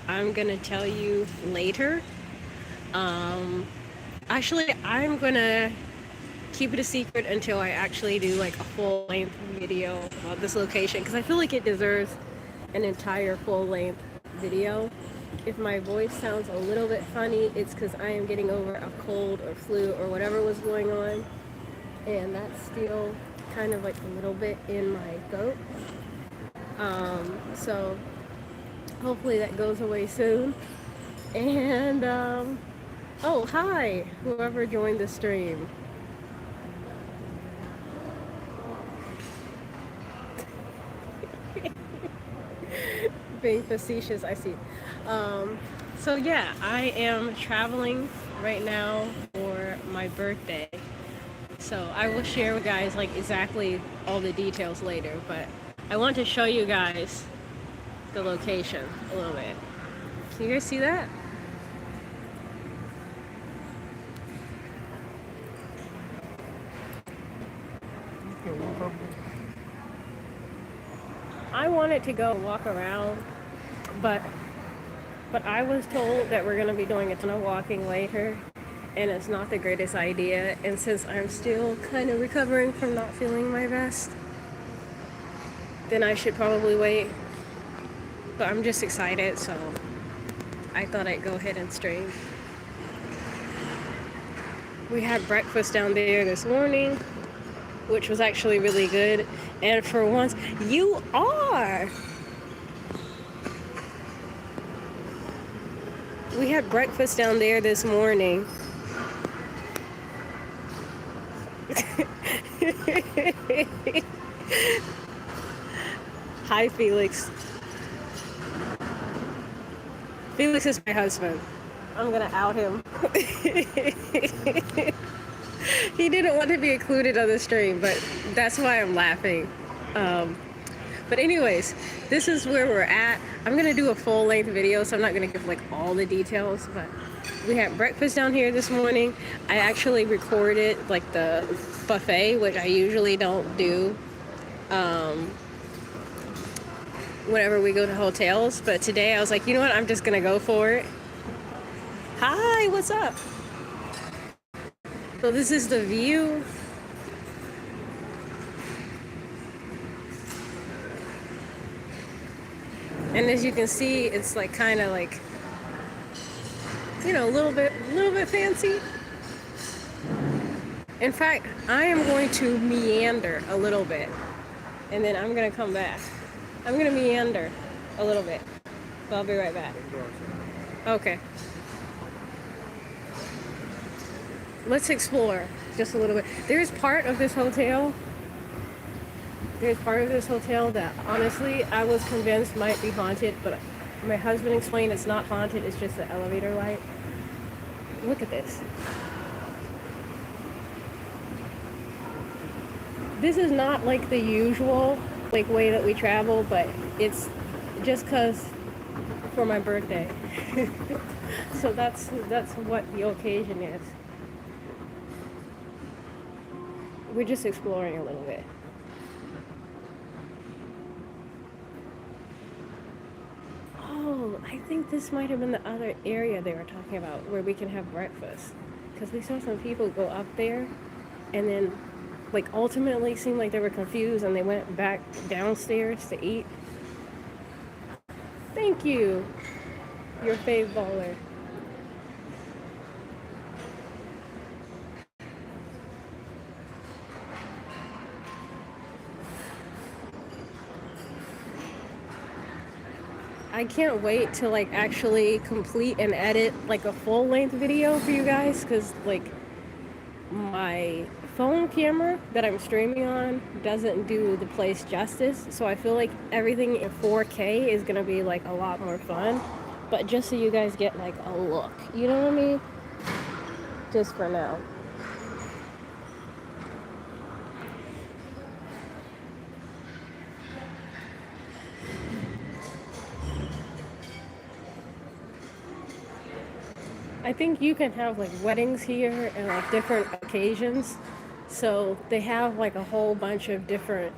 I'm gonna tell you later. Um, Actually, I'm gonna keep it a secret until I actually do like a full length video about this location because I feel like it deserves an entire full length video. If my voice sounds a little bit funny, it's because I am getting over a cold or flu or whatever was going on, and that's still kind of like a little bit in my throat. So hopefully that goes away soon. And oh, hi, whoever joined the stream. Being facetious, I see. So yeah, I am traveling right now for my birthday. So I will share with guys like exactly all the details later, but I want to show you guys the location a little bit. Can you guys see that? I wanted to go walk around, but I was told that we're going to be doing a ton of walking later, and it's not the greatest idea. And since I'm still kind of recovering from not feeling my best, then I should probably wait. But I'm just excited, so I thought I'd go ahead and stream. We had breakfast down there this morning, which was actually really good. And for once, you are. We had breakfast down there this morning. Hi, Felix. Felix is my husband. I'm gonna out him. He didn't want to be included on the stream, but that's why I'm laughing. But anyways, this is where we're at. I'm gonna do a full length video, so I'm not gonna give like all the details, but we had breakfast down here this morning. I actually recorded like the buffet, which I usually don't do whenever we go to hotels, but today I was like, you know what, I'm just gonna go for it. Hi, what's up? So this is the view. And as you can see, it's like kind of like, you know, a little bit fancy. In fact, I am going to meander a little bit, and then I'm gonna come back. I'm gonna meander a little bit, so I'll be right back. Okay. Let's explore just a little bit. There's part of this hotel that honestly I was convinced might be haunted, but my husband explained it's not haunted, it's just the elevator light. Look at this. This is not like the usual like way that we travel, but it's just cause for my birthday. So that's what the occasion is. We're just exploring a little bit. Oh, I think this might have been the other area they were talking about where we can have breakfast. Because we saw some people go up there and then like ultimately seemed like they were confused and they went back downstairs to eat. Thank you, your fave baller. I can't wait to like actually complete and edit like a full length video for you guys, because like my phone camera that I'm streaming on doesn't do the place justice, so I feel like everything in 4K is gonna be like a lot more fun, but just so you guys get like a look, you know what I mean, just for now. I think you can have like weddings here and like different occasions. So they have like a whole bunch of different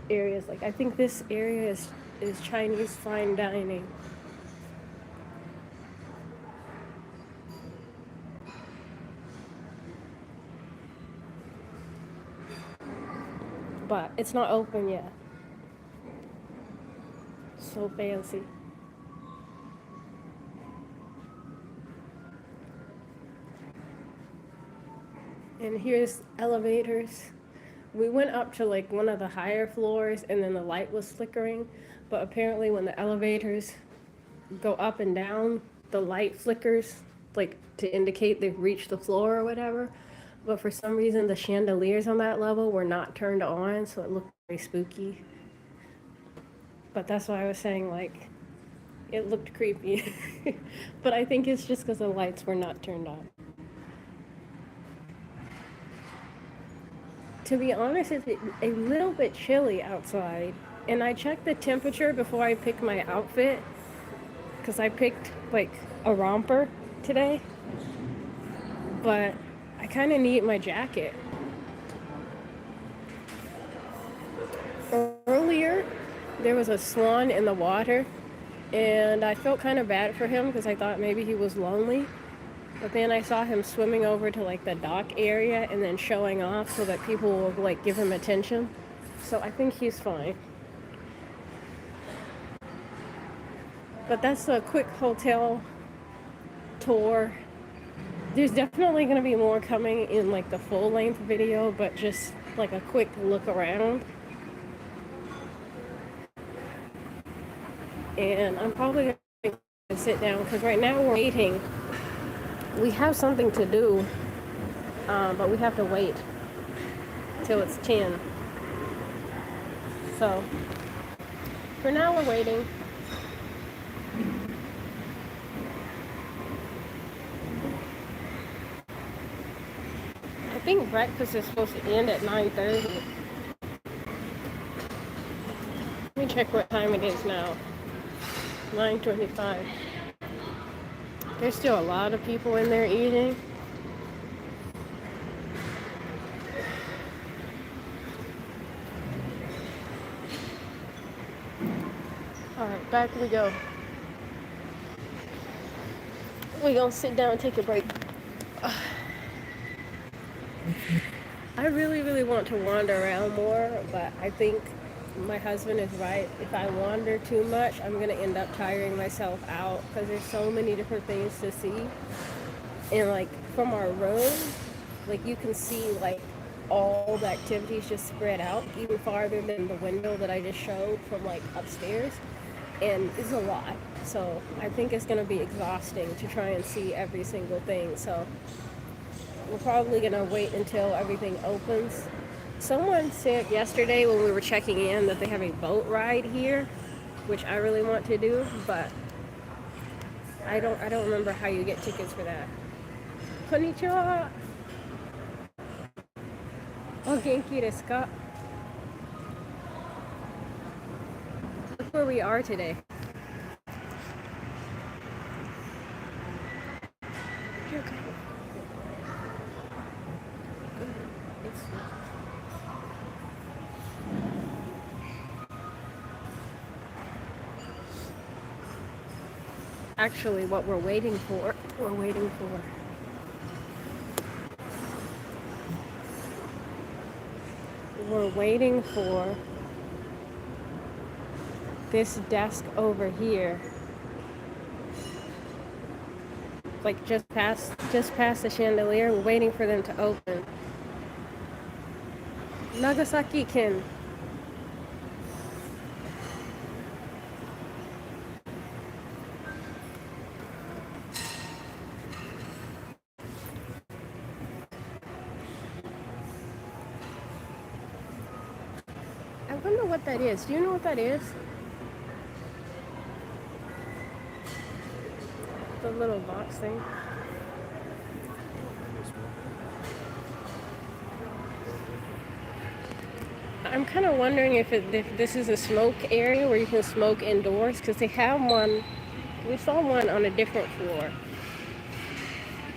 areas. Like I think this area is Chinese fine dining. but it's not open yet. So fancy. And here's elevators. We went up to like one of the higher floors and then the light was flickering, but apparently when the elevators go up and down, the light flickers like to indicate they've reached the floor or whatever. But for some reason the chandeliers on that level were not turned on, so it looked very spooky. But that's why I was saying like it looked creepy. But I think it's just because the lights were not turned on. To be honest, it's a little bit chilly outside. And I checked the temperature before I picked my outfit because I picked like a romper today. But I kind of need my jacket. Earlier, there was a swan in the water, and I felt kind of bad for him because I thought maybe he was lonely. But then I saw him swimming over to like the dock area and then showing off so that people will like give him attention. So I think he's fine. But that's a quick hotel tour. There's definitely going to be more coming in like the full length video, but just like a quick look around. And I'm probably going to sit down because right now we're waiting. We have something to do, but we have to wait till it's 10. So for now we're waiting. I think breakfast is supposed to end at 9:30. Let me check what time it is now. 9:25. There's still a lot of people in there eating. All right, back we go. We're gonna sit down and take a break. I really want to wander around more, but I think my husband is right. If I wander too much, I'm going to end up tiring myself out because there's so many different things to see. And like from our room, like you can see like all the activities just spread out even farther than the window that I just showed from like upstairs. And it's a lot. So I think it's going to be exhausting to try and see every single thing. So we're probably going to wait until everything opens. Someone said yesterday when we were checking in that they have a boat ride here, which I really want to do, but I don't remember how you get tickets for that. Konnichiwa. O genki desu ka? Look where we are today. Okay. Actually, what we're waiting for, this desk over here. Like just past the chandelier. We're waiting for them to open. Nagasaki-ken. I wonder what that is. Do you know what that is? The little box thing. I'm kind of wondering if this is a smoke area where you can smoke indoors, because they have one. We saw one on a different floor,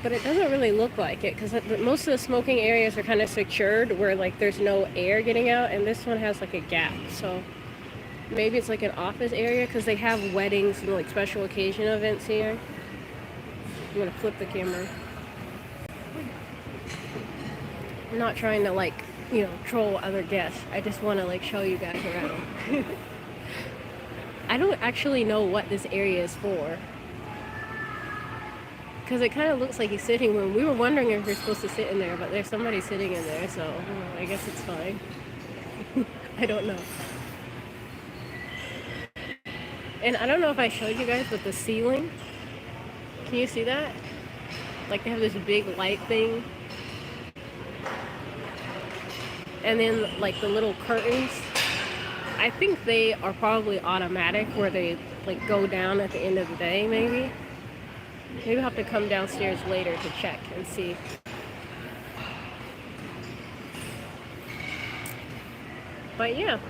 but it doesn't really look like it because most of the smoking areas are kind of secured where like there's no air getting out, and this one has like a gap. So maybe it's like an office area because they have weddings and like special occasion events here. I'm gonna flip the camera. I'm not trying to like troll other guests. I just want to like show you guys around. I don't actually know what this area is for. Because it kind of looks like a sitting room. We were wondering if we're supposed to sit in there, but there's somebody sitting in there, so I guess it's fine. I don't know. And I don't know if I showed you guys, but the ceiling, can you see that? Like they have this big light thing. And then like the little curtains, I think they are probably automatic where they like go down at the end of the day, maybe. Maybe we'll have to come downstairs later to check and see. But yeah,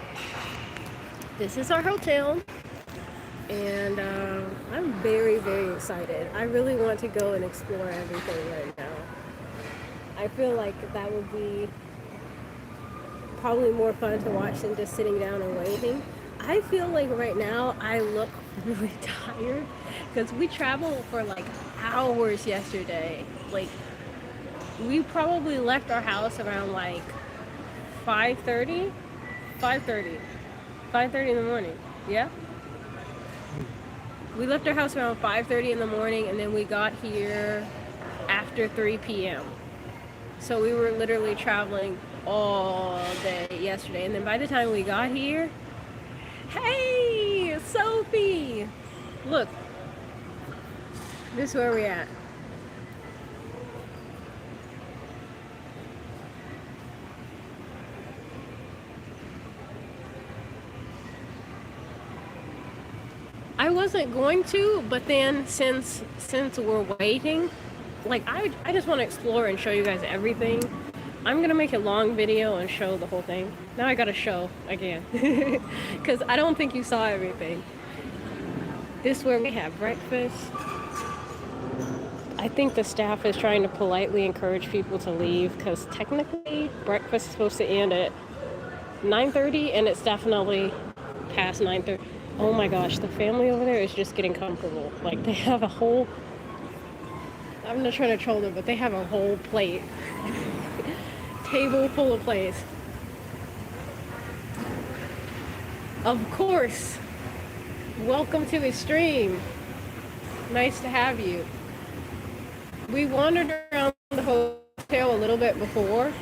this is our hotel. And I'm very, very excited. I really want to go and explore everything right now. I feel like that would be probably more fun to watch than just sitting down and waiting. I feel like right now I look really tired because we traveled for like hours yesterday. Like we probably left our house around like 5:30 in the morning. Yeah. We left our house around 5:30 in the morning, and then we got here after 3 p.m. So we were literally traveling all day yesterday. And then by the time we got here, hey, Sophie, look, this is where we're at. I wasn't going to, but then since we're waiting, like I just want to explore and show you guys everything. I'm gonna make a long video and show the whole thing. Now I gotta show again because I don't think you saw everything. This is where we have breakfast. I think the staff is trying to politely encourage people to leave because technically breakfast is supposed to end at 9:30 and it's definitely past 9:30. Oh my gosh, the family over there is just getting comfortable. Like they have a whole, I'm not trying to troll them, but they have a whole plate. Table full of plates. Of course. Welcome to Extreme. Nice to have you. We wandered around the hotel a little bit before.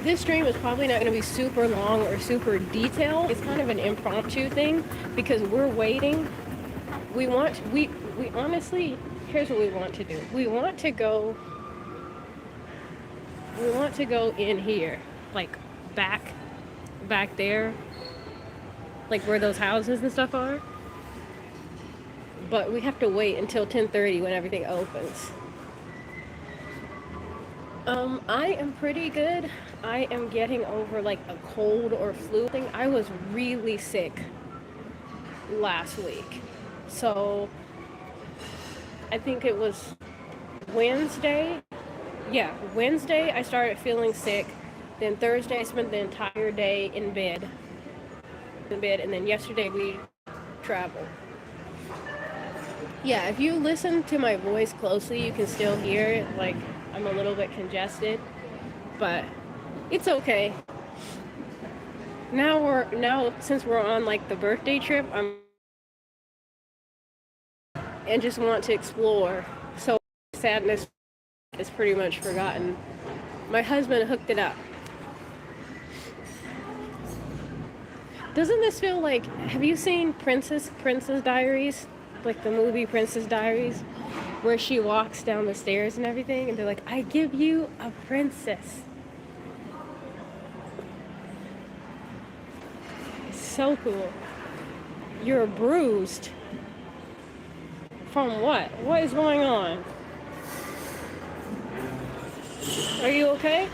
This stream is probably not going to be super long or super detailed. It's kind of an impromptu thing because we're waiting. We honestly, here's what we want to do. We want to go in here, like back there, like where those houses and stuff are. But we have to wait until 10:30 when everything opens. I am pretty good. I am getting over like a cold or flu thing. I was really sick last week. So I think it was Wednesday. Yeah, Wednesday I started feeling sick. Then Thursday I spent the entire day in bed. And then yesterday we traveled. Yeah, if you listen to my voice closely, you can still hear it. Like I'm a little bit congested, but it's okay. Now since we're on like the birthday trip, and just want to explore. So sadness is pretty much forgotten. My husband hooked it up. Doesn't this feel like, have you seen Princess Diaries? Like the movie Princess Diaries, where she walks down the stairs and everything, and they're like, I give you a princess. So cool. You're bruised. From what? What is going on? Are you okay?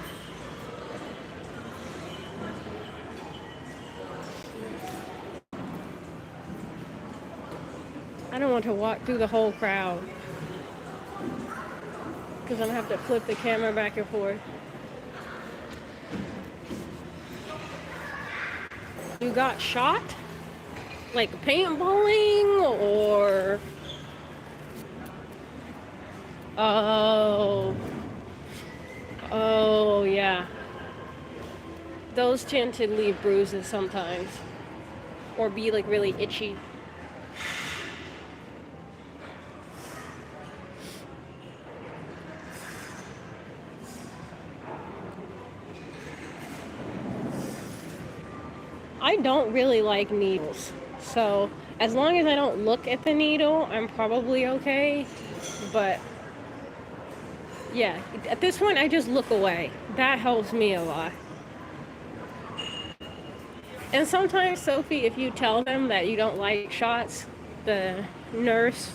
I don't want to walk through the whole crowd because I'm gonna have to flip the camera back and forth. You got shot? Like paintballing or... Oh, yeah. those tend to leave bruises sometimes, or be like really itchy. I don't really like needles, so as long as I don't look at the needle, I'm probably okay. But yeah, at this point, I just look away. That helps me a lot. And sometimes, Sophie, if you tell them that you don't like shots, the nurse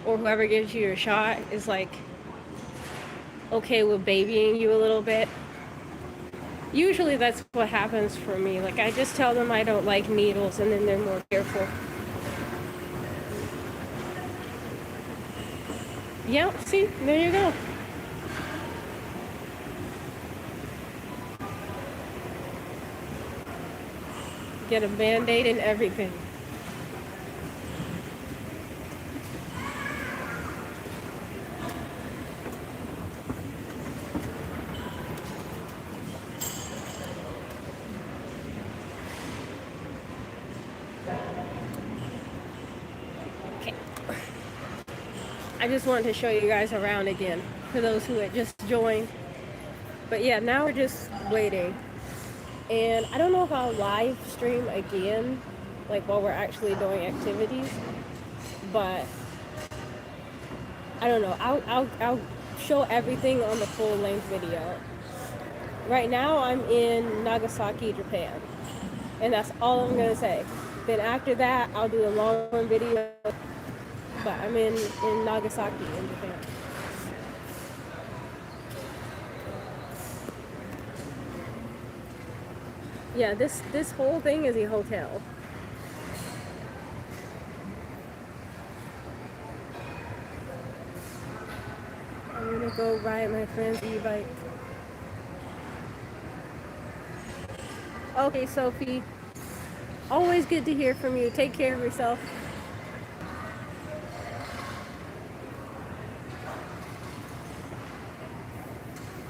or whoever gives you your shot is like okay with babying you a little bit. Usually that's what happens for me. Like, I just tell them I don't like needles, and then they're more careful. Yep, see, there you go. Get a Band-Aid and everything. Okay. I just wanted to show you guys around again for those who had just joined. But yeah, now we're just waiting. And I don't know if I'll live stream again, like while we're actually doing activities, but I don't know. I'll show everything on the full length video. Right now I'm in Nagasaki, Japan, and that's all I'm gonna say. Then after that, I'll do a long video. But I'm in Nagasaki in Japan. Yeah, this whole thing is a hotel. I'm gonna go ride my friend's e-bike. Okay, Sophie. Always good to hear from you. Take care of yourself.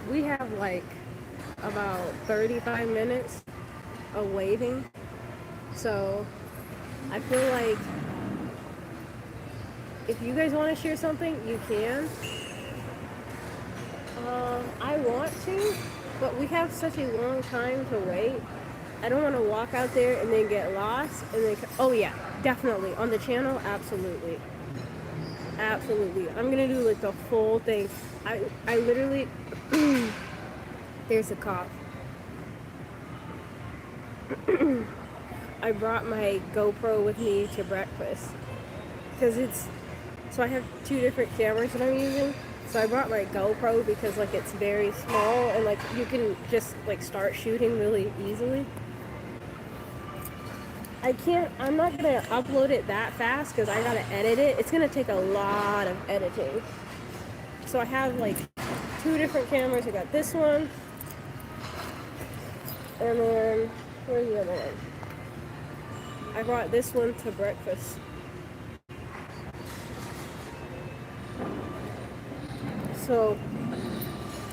We have like about 35 minutes of waiting. So I feel like if you guys want to share something, you can. I want to, but we have such a long time to wait. I don't want to walk out there and then get lost and then, oh yeah, definitely. On the channel, absolutely. Absolutely. I'm gonna do like the full thing. I literally, there's a cop. I brought my GoPro with me to breakfast because so I have two different cameras that I'm using. So I brought my GoPro because like it's very small and like you can just like start shooting really easily. I'm not gonna upload it that fast because I gotta edit it. It's gonna take a lot of editing. So I have like two different cameras. I got this one, and then where's the other one? I brought this one to breakfast. So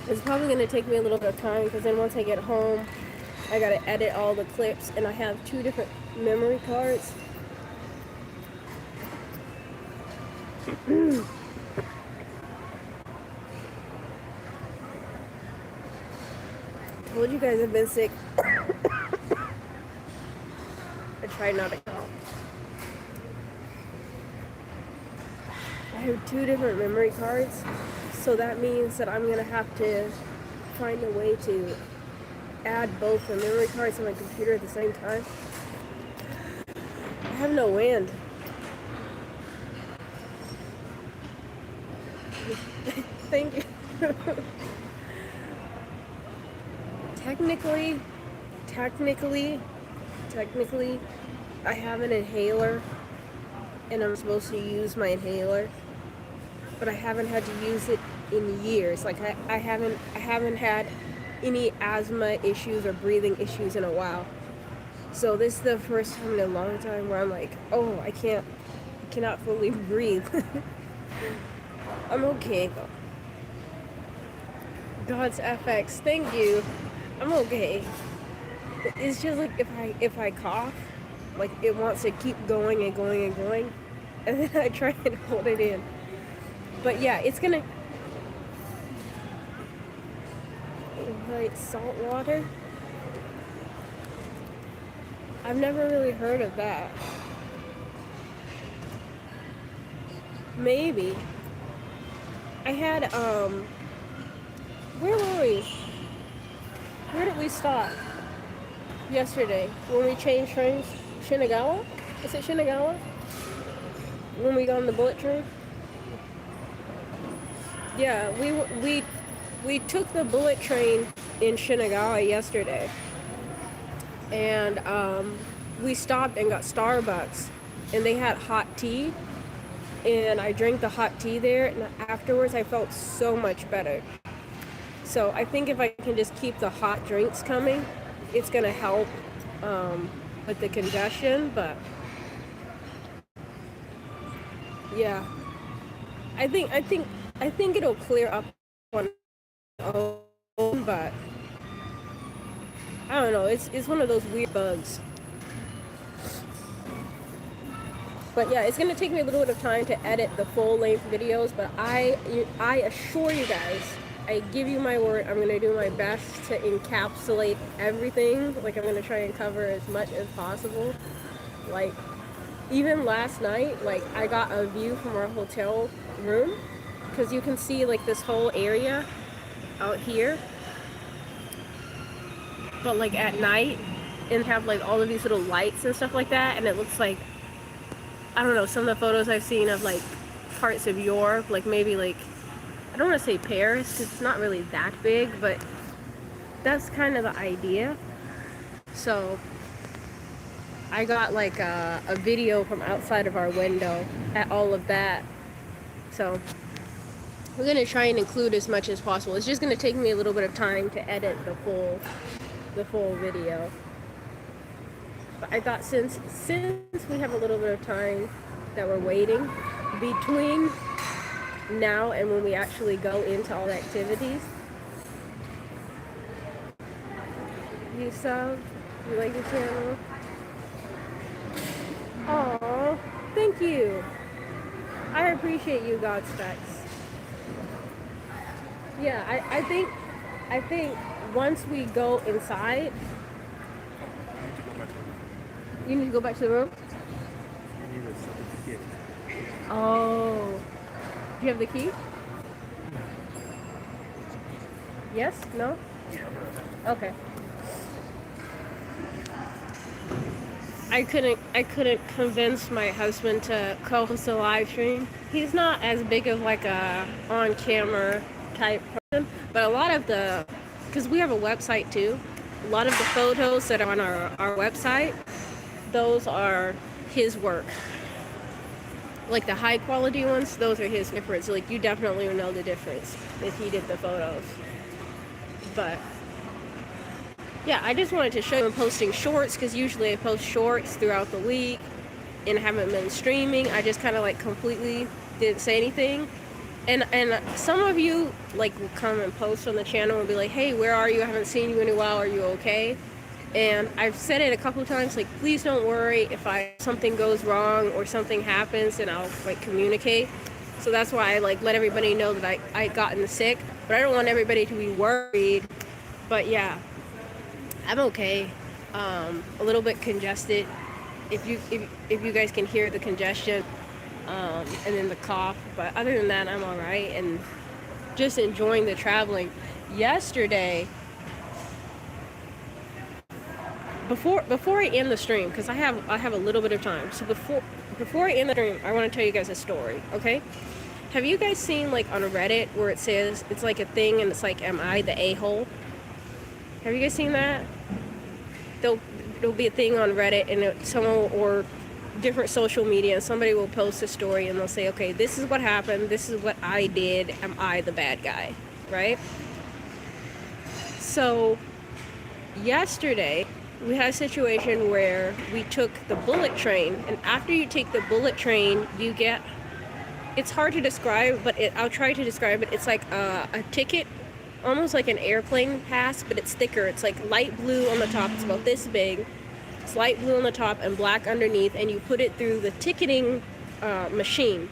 it's probably going to take me a little bit of time because then once I get home, I got to edit all the clips, and I have two different memory cards. Told you guys I've been sick. I tried not to cough. I have two different memory cards, so that means that I'm going to have to find a way to add both the memory cards to my computer at the same time. I have no wind. Thank you. Technically, I have an inhaler, and I'm supposed to use my inhaler, but I haven't had to use it in years. Like I haven't had any asthma issues or breathing issues in a while. So this is the first time in a long time where I'm like, oh, I cannot fully breathe. I'm okay though. God's FX, thank you. I'm okay. It's just like if I cough, like it wants to keep going and going and going, and then I try and hold it in. But yeah, it's gonna like salt water. I've never really heard of that. Maybe I had where were we? Where did we stop yesterday when we changed trains? Shinagawa? Is it Shinagawa? When we got on the bullet train? Yeah, we took the bullet train in Shinagawa yesterday, and we stopped and got Starbucks, and they had hot tea, and I drank the hot tea there, and afterwards I felt so much better. So I think if I can just keep the hot drinks coming, it's gonna help with the congestion. But yeah, I think it'll clear up on its own. But I don't know. It's one of those weird bugs. But yeah, it's gonna take me a little bit of time to edit the full-length videos. But I assure you guys, I give you my word, I'm gonna do my best to encapsulate everything. Like, I'm gonna try and cover as much as possible. Like, even last night, like, I got a view from our hotel room, because you can see like this whole area out here. But like at night, and have like all of these little lights and stuff like that, and it looks like, I don't know, some of the photos I've seen of like parts of Europe, like maybe like, I don't want to say Paris, because it's not really that big, but that's kind of the idea. So I got like a video from outside of our window at all of that. So we're going to try and include as much as possible. It's just going to take me a little bit of time to edit the full video. But I thought since we have a little bit of time that we're waiting between now and when we actually go into all the activities. You sub? You like the channel? Aww, thank you. I appreciate you, God Specs. Yeah, I think once we go inside, you need to go back to the room? Oh. Do you have the key? Yes? No? Okay. I couldn't convince my husband to co-host a live stream. He's not as big of like a on-camera type person, but a lot of the, because we have a website too, a lot of the photos that are on our website, those are his work. Like the high quality ones, those are his difference. Like, you definitely would know the difference if he did the photos. But yeah, I just wanted to show you I'm posting shorts, because usually I post shorts throughout the week and haven't been streaming. I just kind of like completely didn't say anything. And some of you like will come and post on the channel and be like, hey, where are you? I haven't seen you in a while. Are you okay? And I've said it a couple of times, like, please don't worry if something goes wrong or something happens, and I'll like communicate. So that's why I like let everybody know that I gotten sick, but I don't want everybody to be worried. But yeah, I'm okay. A little bit congested. If you guys can hear the congestion, and then the cough, but other than that, I'm all right, and just enjoying the traveling. Yesterday, before I end the stream, because I have a little bit of time. So before I end the stream, I want to tell you guys a story, okay? Have you guys seen like on Reddit where it says, it's like a thing and it's like, am I the a-hole? Have you guys seen that? There'll be a thing on Reddit, and someone or different social media, and somebody will post a story and they'll say, okay, this is what happened, this is what I did, am I the bad guy, right? So yesterday we had a situation where we took the bullet train, and after you take the bullet train, you get, it's hard to describe, but I'll try to describe it. It's like a ticket almost like an airplane pass, but it's thicker. It's like light blue on the top. It's about this big. It's light blue on the top and black underneath, and you put it through the ticketing machine.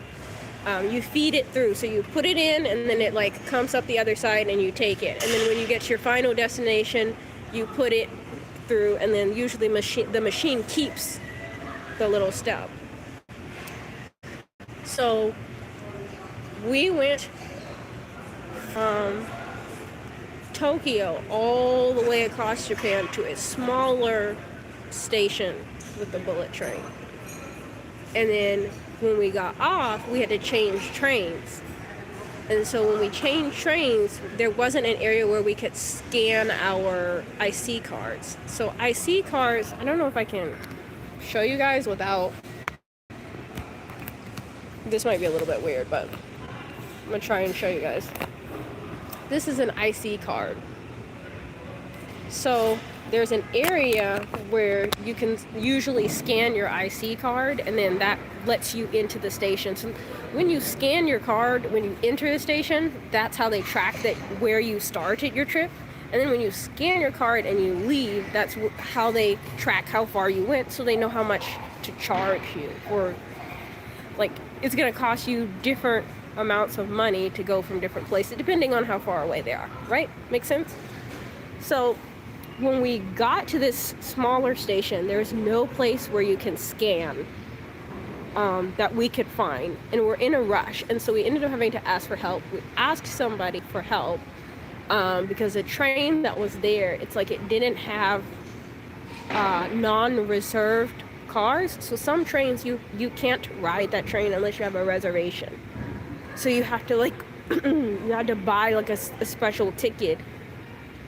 You feed it through, so you put it in, and then it like comes up the other side, and you take it. And then when you get to your final destination, you put it through, and then usually the machine keeps the little stub. So we went from Tokyo all the way across Japan to a smaller station with the bullet train. And then when we got off, we had to change trains. And so when we changed trains, there wasn't an area where we could scan our IC cards. So IC cards, I don't know if I can show you guys without... This might be a little bit weird, but I'm going to try and show you guys. This is an IC card. So there's an area where you can usually scan your IC card, and then that lets you into the station. So when you scan your card, when you enter the station, that's how they track that where you started your trip. And then when you scan your card and you leave, that's how they track how far you went, so they know how much to charge you. Or like, it's going to cost you different amounts of money to go from different places depending on how far away they are, right? Makes sense? So when we got to this smaller station, there's no place where you can scan that we could find, and we're in a rush, and so we ended up having to ask for help. We asked somebody for help because the train that was there, it's like it didn't have non-reserved cars. So some trains you can't ride that train unless you have a reservation. So you have to you had to buy like a special ticket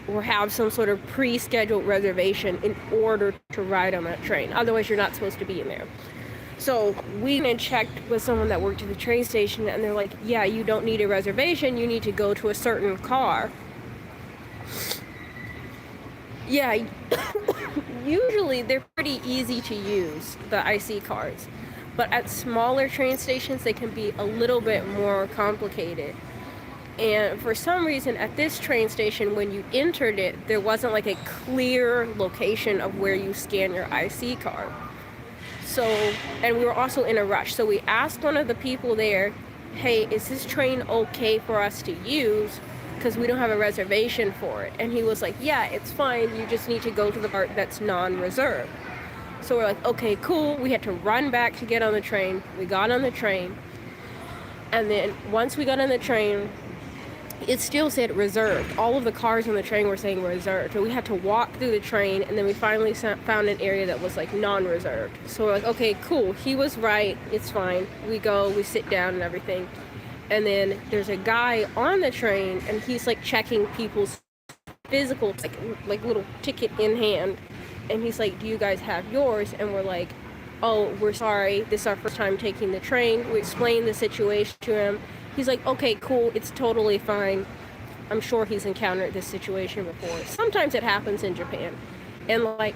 or have some sort of pre-scheduled reservation in order to ride on that train. Otherwise, you're not supposed to be in there. So we went and checked with someone that worked at the train station, and they're like, yeah, you don't need a reservation. You need to go to a certain car. Yeah, usually they're pretty easy to use, the IC cards. But at smaller train stations, they can be a little bit more complicated. And for some reason, at this train station, when you entered it, there wasn't like a clear location of where you scan your IC card. So, and we were also in a rush. So we asked one of the people there, hey, is this train okay for us to use? Because we don't have a reservation for it. And he was like, yeah, it's fine. You just need to go to the part that's non-reserved. So we're like, okay, cool. We had to run back to get on the train. We got on the train. And then once we got on the train, it still said reserved. All of the cars on the train were saying reserved. So we had to walk through the train, and then we finally found an area that was like non-reserved. So we're like, okay, cool. He was right. It's fine. We go, we sit down and everything. And then there's a guy on the train, and he's like checking people's physical, like little ticket in hand. And he's like, do you guys have yours? And we're like, oh, we're sorry. This is our first time taking the train. We explained the situation to him. He's like, okay, cool, it's totally fine. I'm sure he's encountered this situation before. Sometimes it happens in Japan. And like,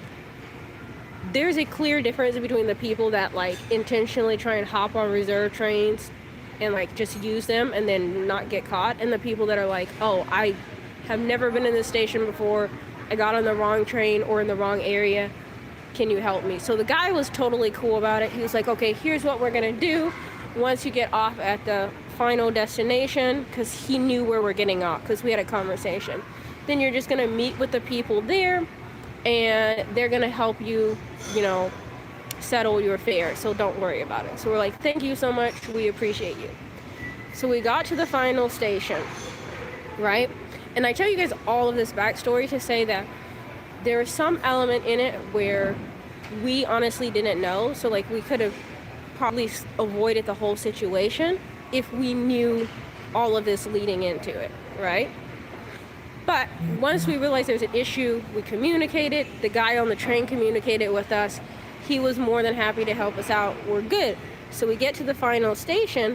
there's a clear difference between the people that like intentionally try and hop on reserve trains and like just use them and then not get caught, and the people that are like, oh, I have never been in this station before. I got on the wrong train or in the wrong area. Can you help me? So the guy was totally cool about it. He was like, okay, here's what we're gonna do. Once you get off at the final destination, because he knew where we're getting off, because we had a conversation, then you're just going to meet with the people there, and they're going to help you, settle your fare, so don't worry about it. So we're like, thank you so much, we appreciate you. So we got to the final station, right? And I tell you guys all of this backstory to say that there is some element in it where we honestly didn't know, so like we could have probably avoided the whole situation if we knew all of this leading into it, right? But once we realized there was an issue, we communicated. The guy on the train communicated with us. He was more than happy to help us out. We're good. So we get to the final station,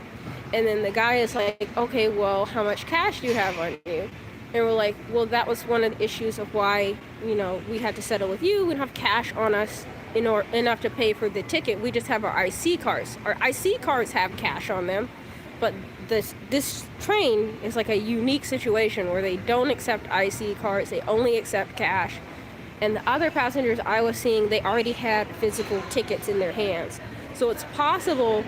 and then the guy is like, okay, well, how much cash do you have on you? And we're like, well, that was one of the issues of why, we had to settle with you. We don't have cash on us enough to pay for the ticket. We just have our IC cards. Our IC cards have cash on them. But this train is like a unique situation where they don't accept IC cards, they only accept cash. And the other passengers I was seeing, they already had physical tickets in their hands. So it's possible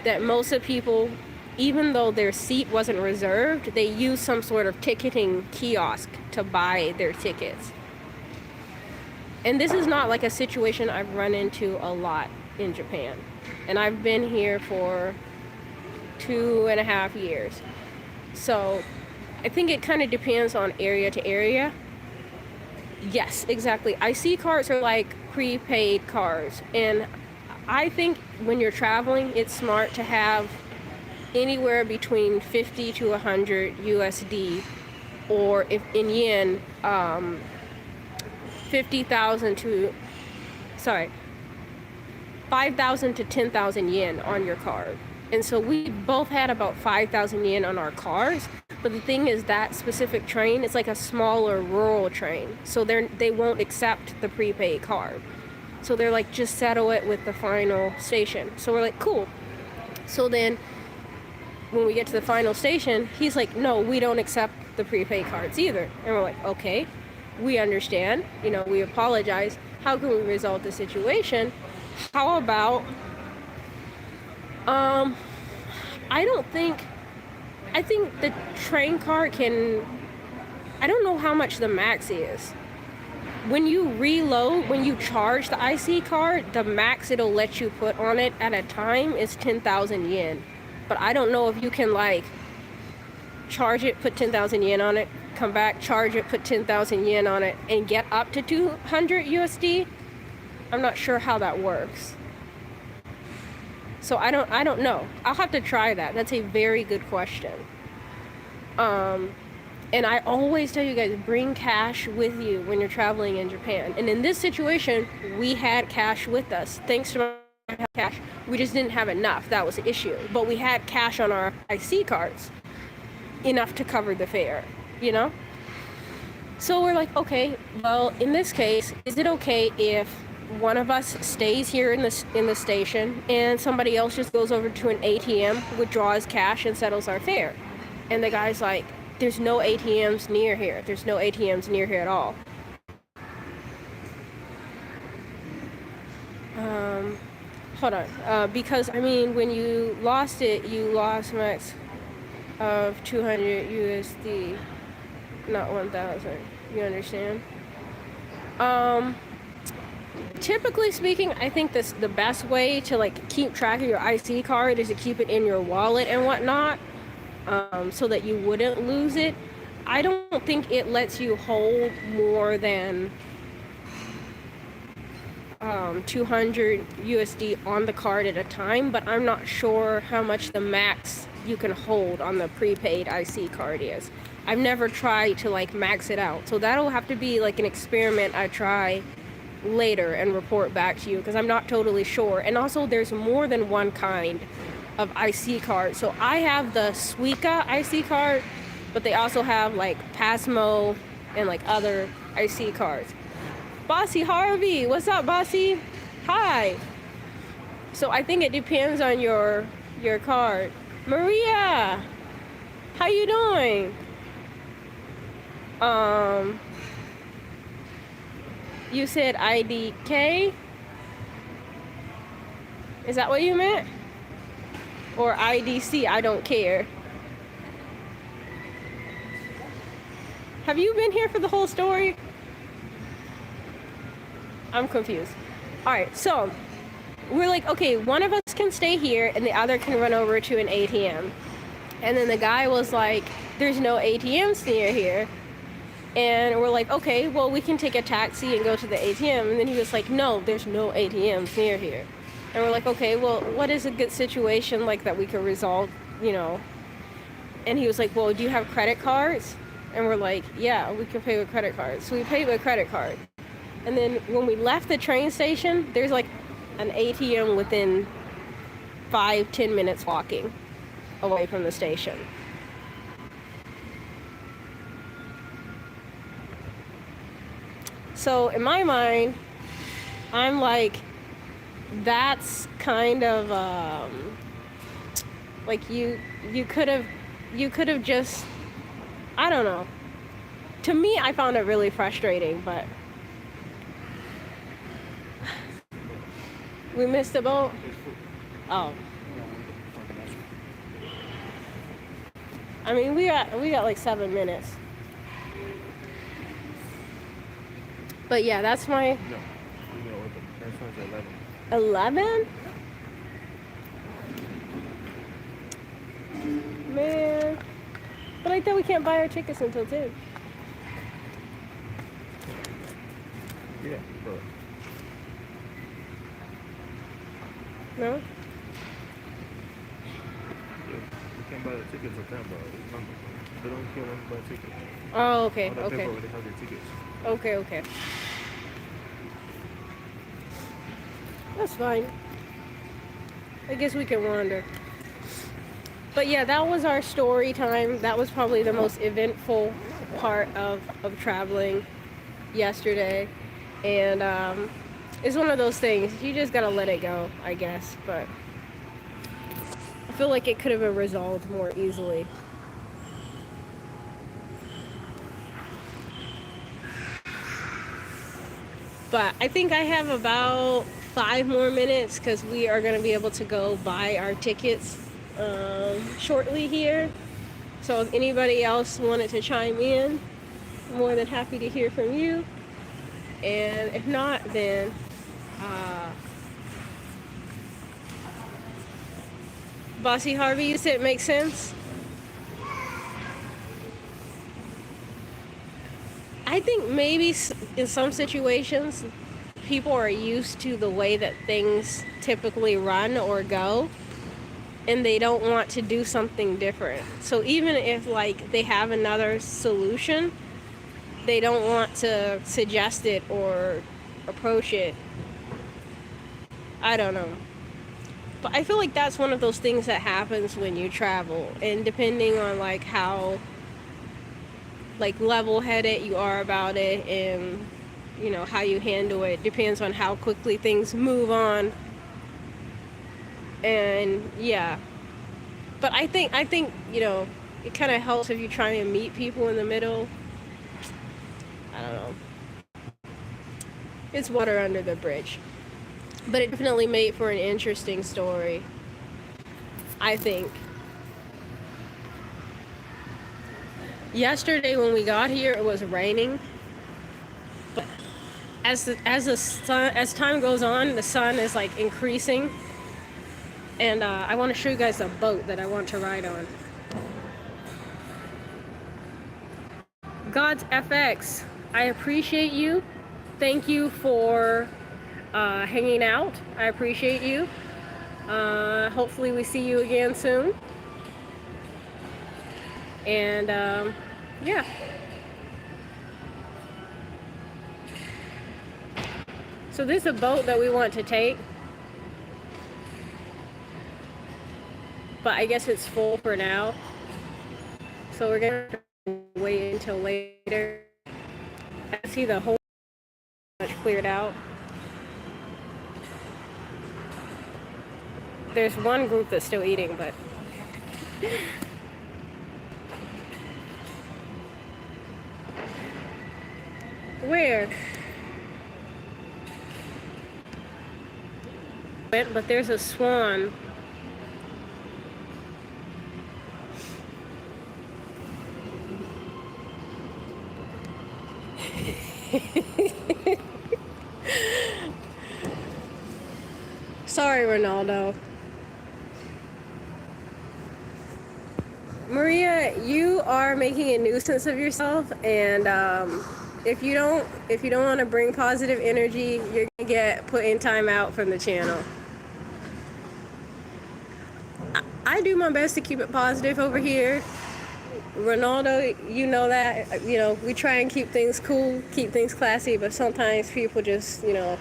that most of the people, even though their seat wasn't reserved, they used some sort of ticketing kiosk to buy their tickets. And this is not like a situation I've run into a lot in Japan. And I've been here for 2.5 years. So I think it kind of depends on area to area. Yes, exactly. IC cards are like prepaid cards. And I think when you're traveling, it's smart to have anywhere between 50 to 100 USD, or if in yen, 5,000 to 10,000 yen on your card. And so we both had about 5,000 yen on our cards. But the thing is, that specific train, it's like a smaller rural train. So they won't accept the prepaid card. So they're like, just settle it with the final station. So we're like, cool. So then when we get to the final station, he's like, no, we don't accept the prepaid cards either. And we're like, okay, we understand. We apologize. How can we resolve the situation? How about, I think the train card I don't know how much the max is. When you reload, when you charge the IC card, the max it'll let you put on it at a time is 10,000 yen. But I don't know if you can like charge it, put 10,000 yen on it, come back, charge it, put 10,000 yen on it, and get up to 200 USD. I'm not sure how that works. So I don't know. I'll have to try that. That's a very good question. And I always tell you guys, bring cash with you when you're traveling in Japan. And in this situation, we had cash with us. Thanks to my cash, we just didn't have enough. That was the issue. But we had cash on our IC cards, enough to cover the fare, So we're like, okay, well, in this case, is it okay if one of us stays here in the station and somebody else just goes over to an ATM, withdraws cash, and settles our fare? And the guy's like, there's no ATMs near here. There's no ATMs near here at all. Hold on. Because, when you lost it, you lost max of 200 USD, not 1,000. You understand? Typically speaking, I think the best way to like keep track of your IC card is to keep it in your wallet and whatnot, so that you wouldn't lose it. I don't think it lets you hold more than 200 USD on the card at a time, but I'm not sure how much the max you can hold on the prepaid IC card is. I've never tried to like max it out, so that'll have to be like an experiment I try later and report back to you, because I'm not totally sure. And also there's more than one kind of IC card. So I have the Suica IC card, but they also have like Pasmo and like other IC cards. Bossy Harvey, what's up, Bossy? Hi. So I think it depends on your card. Maria, how you doing? You said IDK? Is that what you meant? Or IDC, I don't care. Have you been here for the whole story? I'm confused. Alright, so we're like, okay, one of us can stay here and the other can run over to an ATM. And then the guy was like, there's no ATMs near here. And we're like, okay, well, we can take a taxi and go to the ATM. And then he was like, no, there's no ATMs near here. And we're like, okay, well, what is a good situation like that we can resolve, And he was like, well, do you have credit cards? And we're like, yeah, we can pay with credit cards. So we paid with credit card. And then when we left the train station, there's like an ATM within 5-10 minutes walking away from the station. So in my mind, I'm like, that's kind of Like you could have just, I don't know. To me, I found it really frustrating, but we missed the boat. Oh, I mean, we got like 7 minutes. But yeah, that's my. No, we're gonna open. That's one's 11. 11? Man, but I thought we can't buy our tickets until 2. Yeah, bro. No? Yeah. We can't buy the tickets at that, bro. It's number. They don't care when you buy tickets. Oh, okay, All the okay. people already have their tickets. Okay, okay. That's fine. I guess we can wander. But yeah, that was our story time. That was probably the most eventful part of traveling yesterday. And it's one of those things, you just gotta let it go, I guess. But I feel like it could have been resolved more easily. But I think I have about 5 more minutes because we are going to be able to go buy our tickets shortly here. So if anybody else wanted to chime in, I'm more than happy to hear from you. And if not, then Bossy Harvey, you said it makes sense? I think maybe in some situations, people are used to the way that things typically run or go, and they don't want to do something different. So even if like they have another solution, they don't want to suggest it or approach it. I don't know. But I feel like that's one of those things that happens when you travel, and depending on like how like level-headed you are about it, and you know how you handle it depends on how quickly things move on. And yeah, but I think you know, it kind of helps if you try and meet people in the middle. I don't know, it's water under the bridge, but it definitely made for an interesting story, I think. Yesterday when we got here, it was raining, but as time goes on, the sun is like increasing, and I want to show you guys a boat that I want to ride on. God's FX, I appreciate you. Thank you for hanging out. I appreciate you. Hopefully we see you again soon. And yeah. So this is a boat that we want to take, but I guess it's full for now. So we're gonna wait until later. I see the whole much cleared out. There's one group that's still eating, but where? But there's a swan. Sorry, Ronaldo. Maria, you are making a nuisance of yourself, and if you don't want to bring positive energy, you're gonna get put in timeout from the channel. I do my best to keep it positive over here. Ronaldo, you know that. You know, we try and keep things cool, keep things classy, but sometimes people just, you know,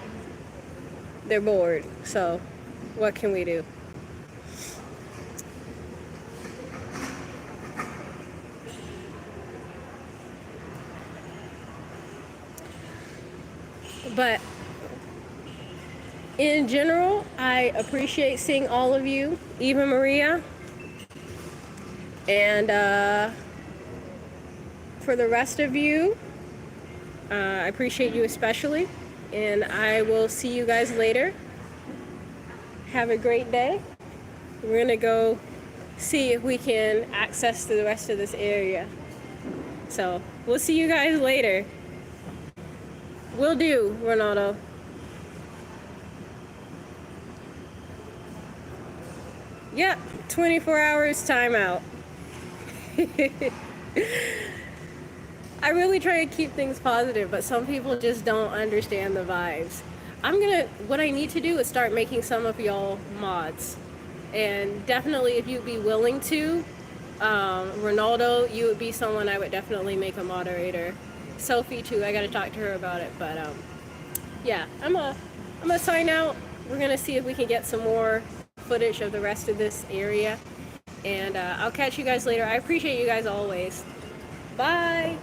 they're bored. So, what can we do? But in general, I appreciate seeing all of you, even Maria. And for the rest of you, I appreciate you especially. And I will see you guys later. Have a great day. We're going to go see if we can access to the rest of this area. So we'll see you guys later. Will do, Ronaldo. Yep, 24 hours timeout. I really try to keep things positive, but some people just don't understand the vibes. What I need to do is start making some of y'all mods. And definitely if you'd be willing to, Ronaldo, you would be someone I would definitely make a moderator. Sophie too, I gotta talk to her about it, but yeah, I'm gonna sign out. We're gonna see if we can get some more footage of the rest of this area, and I'll catch you guys later. I appreciate you guys always. Bye.